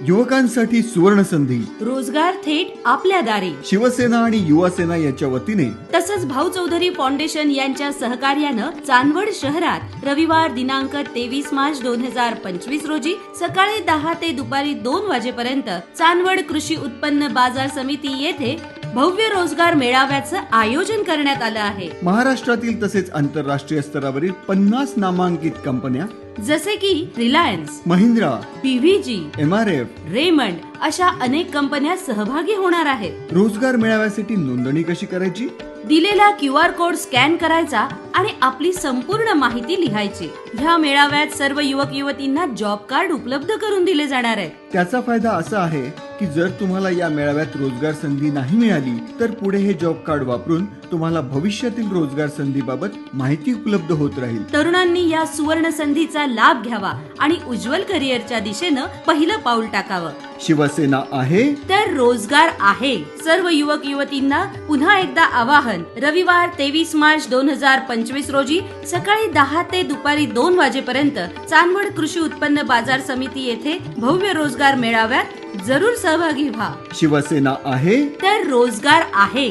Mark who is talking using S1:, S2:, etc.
S1: युवकांसाठी सुवर्ण संधी,
S2: रोजगार थेट आपल्या दारी.
S1: शिवसेना आणि युवा सेना याच्या वतीने
S2: तसंच भाऊ चौधरी फाउंडेशन यांच्या सहकार्यानं चांदवड शहरात रविवार दिनांक 23 मार्च 2025 रोजी सकाळी 10 ते दुपारी 2 वाजेपर्यंत चांदवड कृषी उत्पन्न बाजार समिती येथे भव्य रोजगार मेळाव्याचं आयोजन करण्यात आलं आहे.
S1: महाराष्ट्रातील तसेच आंतरराष्ट्रीय स्तरावरील 50 नामांकित कंपन्या
S2: जसे की Reliance,
S1: Mahindra,
S2: PVG,
S1: MRF,
S2: Raymond अशा अनेक कंपन्या सहभागी होणार आहेत.
S1: रोजगार मेळाव्यासाठी नोंदणी कशी करायची?
S2: दिलेला QR कोड स्कॅन करायचा आणि आपली संपूर्ण माहिती लिहायची. ह्या मेळाव्यात सर्व युवक युवतींना जॉब कार्ड उपलब्ध करून दिले जाणार आहे.
S1: त्याचा फायदा असा आहे की जर तुम्हाला या मेळाव्यात रोजगार संधी नाही मिळाली तर पुढे हे जॉब कार्ड वापरून तुम्हाला भविष्यातील रोजगार संधीबाबत माहिती उपलब्ध होत राहील.
S2: तरुणांनी या सुवर्ण संधीचा लाभ घ्यावा आणि उज्ज्वल करिअरच्या दिशेनं पहिलं पाऊल टाकावं.
S1: शिवसेना आहे
S2: तर रोजगार आहे. सर्व युवक युवतींना पुन्हा एकदा आवाहन. रविवार 23 मार्च 2025 रोजी सकाळी 10 ते दुपारी 2 वाजेपर्यंत चांदवड कृषी उत्पन्न बाजार समिती येथे भव्य रोजगार मेळाव्यात जरूर सहभागी व्हा.
S1: शिवसेना आहे
S2: तर रोजगार आहे.